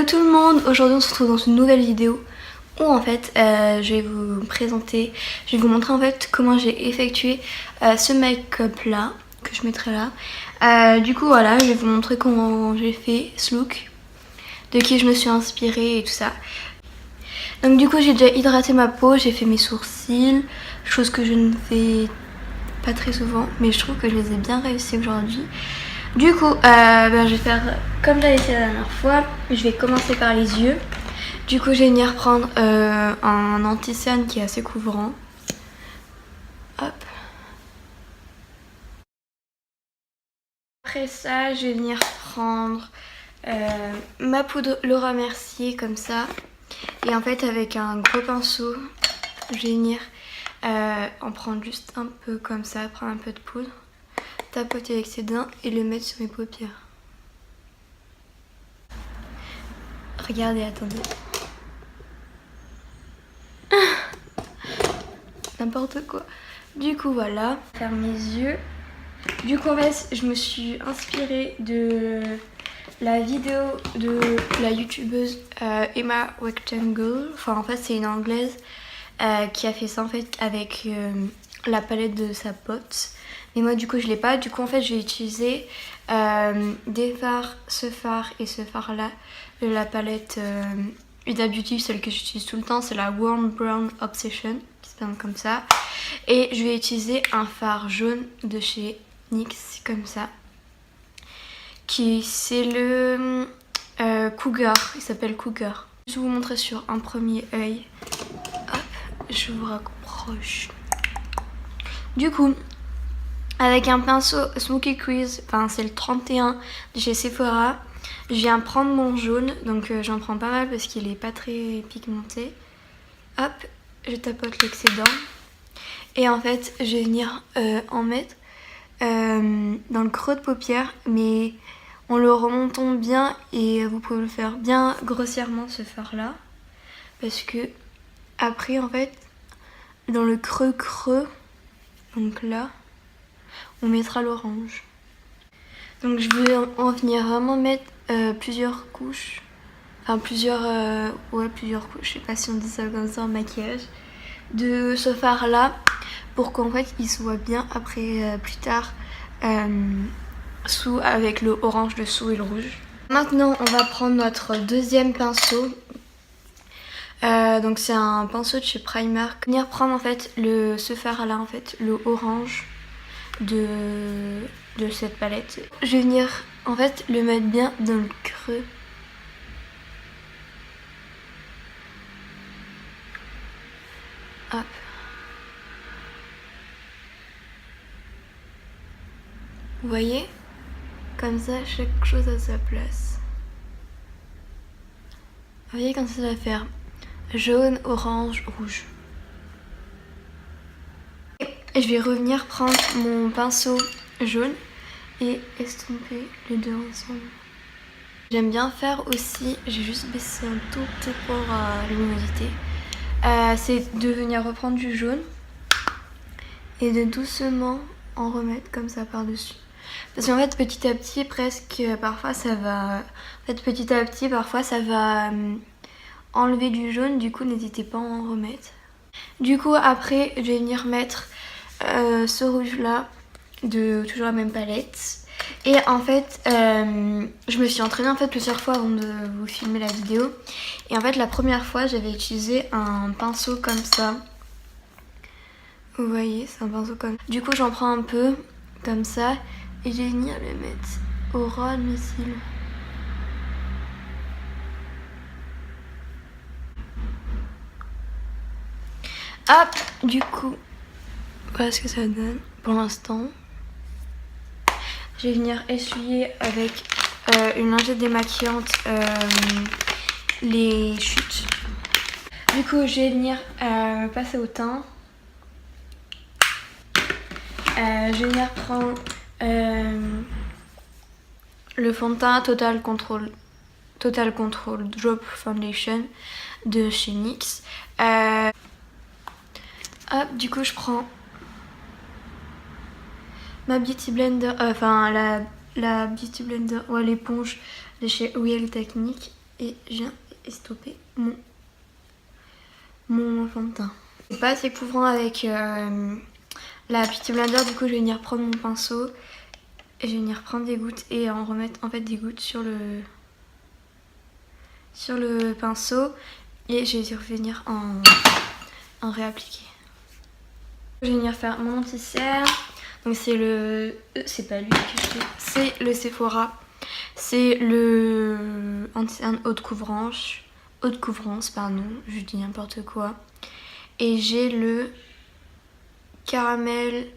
tout le monde, aujourd'hui on se retrouve dans une nouvelle vidéo où en fait je vais vous présenter, je vais vous montrer en fait comment j'ai effectué ce make-up là, que je mettrai là. Du coup voilà, je vais vous montrer comment j'ai fait ce look, de qui je me suis inspirée et tout ça. Donc du coup j'ai déjà hydraté ma peau, j'ai fait mes sourcils, chose que je ne fais pas très souvent, mais je trouve que je les ai bien réussi aujourd'hui. Du coup, je vais faire comme j'avais fait la dernière fois. Je vais commencer par les yeux. Du coup, je vais venir prendre un anti-cerne qui est assez couvrant. Hop. Après ça, je vais venir prendre ma poudre Laura Mercier comme ça. Et en fait, avec un gros pinceau, je vais venir en prendre juste un peu comme ça, prendre un peu de poudre, tapoter avec ses dents et le mettre sur mes paupières. Regardez, attendez. N'importe quoi. Du coup, voilà. Faire mes yeux. Du coup, en fait, je me suis inspirée de la vidéo de la youtubeuse Emma Rectangle. Enfin, en fait, c'est une anglaise qui a fait ça en fait avec la palette de sa pote. Mais moi, du coup, je l'ai pas. Du coup, en fait, j'ai utilisé des fards, ce fard et ce fard-là de la palette Huda Beauty, celle que j'utilise tout le temps. C'est la Warm Brown Obsession, qui se présente comme ça. Et je vais utiliser un fard jaune de chez NYX, comme ça. Qui c'est le Cougar, il s'appelle Cougar. Je vais vous montrer sur un premier œil. Hop, je vous rapproche. Du coup, avec un pinceau Smoky Crease, enfin c'est le 31 de chez Sephora, je viens prendre mon jaune, donc j'en prends pas mal parce qu'il est pas très pigmenté. Hop, je tapote l'excédent. Et en fait, je vais venir en mettre dans le creux de paupière, mais en le remontant bien, et vous pouvez le faire bien grossièrement ce fard là, parce que après en fait, dans le creux, donc là, on mettra l'orange. Donc je vais en venir vraiment mettre plusieurs couches, enfin plusieurs couches, je sais pas si on dit ça comme ça en maquillage, de ce fard là, pour qu'en fait il se voit bien après plus tard avec le orange dessous et le rouge. Maintenant on va prendre notre deuxième pinceau. Donc c'est un pinceau de chez Primark. Venir prendre en fait ce fard là, en fait le orange de cette palette. Je vais venir en fait le mettre bien dans le creux. Hop. Vous voyez? Comme ça, chaque chose à sa place. Vous voyez comme ça va faire jaune, orange, rouge. Et je vais revenir prendre mon pinceau jaune et estomper les deux ensemble. J'aime bien faire aussi, j'ai juste baissé un tout petit peu pour la luminosité. C'est de venir reprendre du jaune et de doucement en remettre comme ça par-dessus. Parce qu'en fait petit à petit parfois ça va enlever du jaune, du coup n'hésitez pas à en remettre. Du coup après je vais venir mettre ce rouge là de toujours la même palette. Et en fait je me suis entraînée en fait plusieurs fois avant de vous filmer la vidéo. Et en fait la première fois j'avais utilisé un pinceau comme ça. Vous voyez, c'est un pinceau comme ça. Du coup j'en prends un peu comme ça et je vais venir le mettre au ras de mes cils. Hop, du coup, voilà ce que ça donne pour l'instant. Je vais venir essuyer avec une lingette démaquillante les chutes. Du coup, je vais venir passer au teint. Je vais venir prendre le fond de teint Total Control Drop Foundation de chez NYX. Hop, du coup je prends ma Beauty Blender, la Beauty Blender, l'éponge de chez Real Technique. et je viens estopper mon fond de teint. C'est pas assez couvrant avec la Beauty Blender, du coup je vais venir prendre mon pinceau et je vais venir prendre des gouttes et en remettre en fait des gouttes sur le pinceau et je vais venir en réappliquer. Je vais venir faire mon anti-cerne. Donc c'est pas lui que j'ai, c'est le Sephora. C'est le anti-cerne haute couvrance, pardon, je dis n'importe quoi. Et j'ai le camel,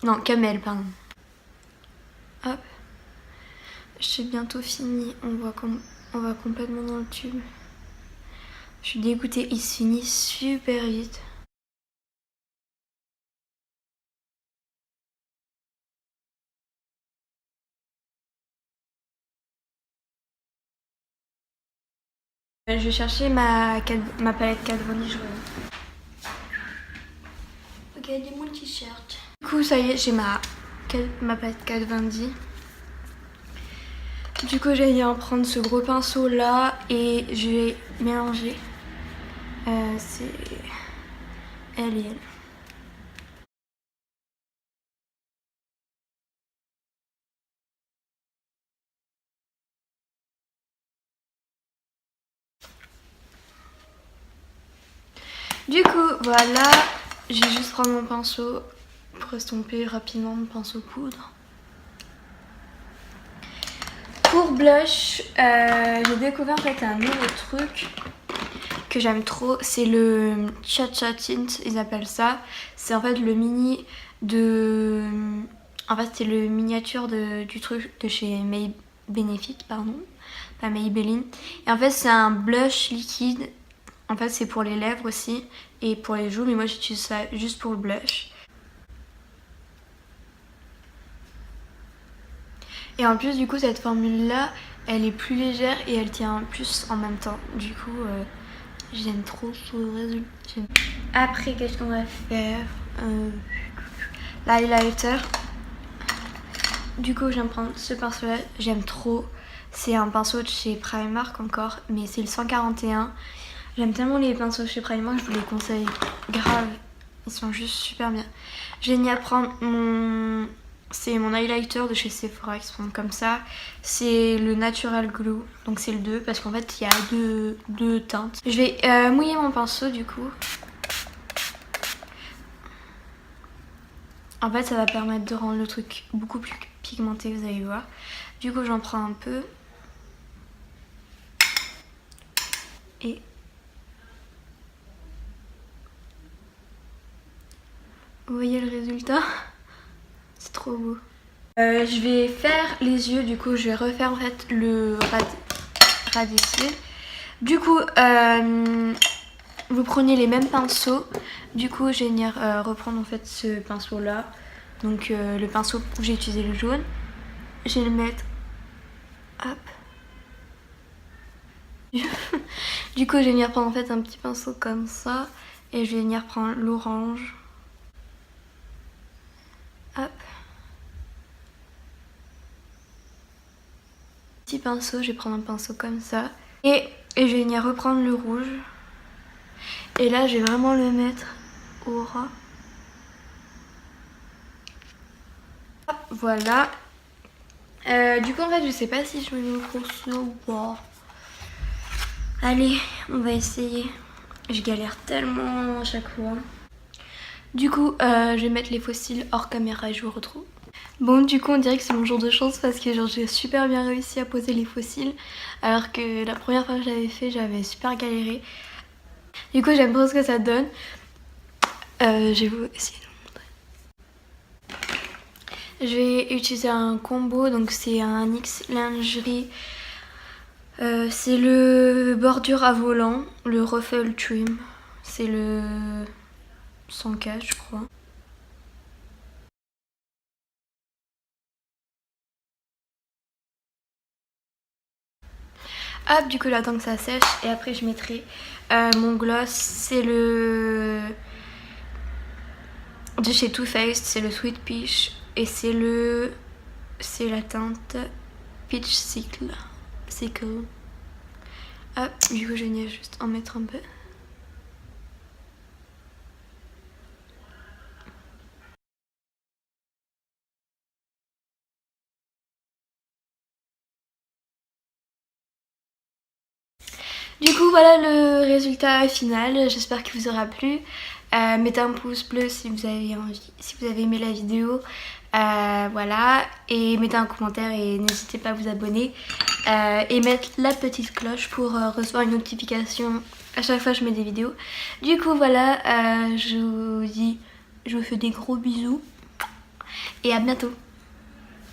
pardon. Hop, j'ai bientôt fini, on va complètement dans le tube. Je suis dégoûtée, il se finit super vite. Je vais chercher ma palette Kat Von D, je reviens. Regardez mon t-shirt. Du coup, ça y est, j'ai ma palette Kat Von D. Du coup, j'ai en prendre ce gros pinceau là et je vais mélanger. C'est elle et elle. Du coup, voilà, je vais juste prendre mon pinceau pour estomper rapidement mon pinceau poudre. Pour blush, j'ai découvert en fait un nouveau truc que j'aime trop, c'est le Cha Cha Tint, ils appellent ça. C'est en fait le mini de... En fait c'est le miniature du truc de chez Benefit, pardon, pas Maybelline. Et en fait c'est un blush liquide. En fait c'est pour les lèvres aussi et pour les joues, mais moi j'utilise ça juste pour le blush. Et en plus du coup cette formule là, elle est plus légère et elle tient plus en même temps. Du coup j'aime trop ce résultat. Après qu'est-ce qu'on va faire, l'highlighter. Du coup je viens prendre ce pinceau là, j'aime trop. C'est un pinceau de chez Primark encore, mais c'est le 141. J'aime tellement les pinceaux de chez Primark, je vous les conseille grave. Ils sont juste super bien. Je vais venir prendre c'est mon highlighter de chez Sephora qui se prend comme ça. C'est le Natural Glue, donc c'est le 2 parce qu'en fait il y a deux teintes. Je vais mouiller mon pinceau du coup. En fait ça va permettre de rendre le truc beaucoup plus pigmenté, vous allez voir. Du coup j'en prends un peu. Et vous voyez le résultat? C'est trop beau. Je vais faire les yeux, du coup je vais refaire en fait le ras des cils. Du coup vous prenez les mêmes pinceaux. Du coup je vais venir reprendre en fait ce pinceau là. Donc le pinceau où j'ai utilisé le jaune. Je vais le mettre. Hop. Du coup je vais venir prendre en fait un petit pinceau comme ça. Et je vais venir prendre l'orange. Hop. Petit pinceau, je vais prendre un pinceau comme ça. Et je vais venir reprendre le rouge. Et là, je vais vraiment le mettre au ras. Hop, voilà. Du coup, en fait, je sais pas si je mets le pinceau ou pas. Allez, on va essayer. Je galère tellement à chaque fois. Du coup, je vais mettre les faux cils hors caméra et je vous retrouve. Bon, du coup on dirait que c'est mon jour de chance parce que genre j'ai super bien réussi à poser les faux cils, alors que la première fois que je l'avais fait j'avais super galéré. Du coup j'aime trop ce que ça donne. Je vais vous essayer de le montrer. Je vais utiliser un combo, donc c'est un X lingerie. C'est le bordure à volant, le ruffle trim. C'est le 100K je crois. Hop, du coup j'attends que ça sèche et après je mettrai mon gloss. C'est le de chez Too Faced, c'est le Sweet Peach et c'est la teinte Peach Sickle. c'est que... Ah, du coup je vais juste en mettre un peu. Du coup voilà le résultat final, j'espère qu'il vous aura plu. Mettez un pouce bleu si vous avez envie, si vous avez aimé la vidéo. Voilà, et mettez un commentaire et n'hésitez pas à vous abonner. Et mettre la petite cloche pour recevoir une notification à chaque fois que je mets des vidéos. Du coup voilà, je vous fais des gros bisous et à bientôt.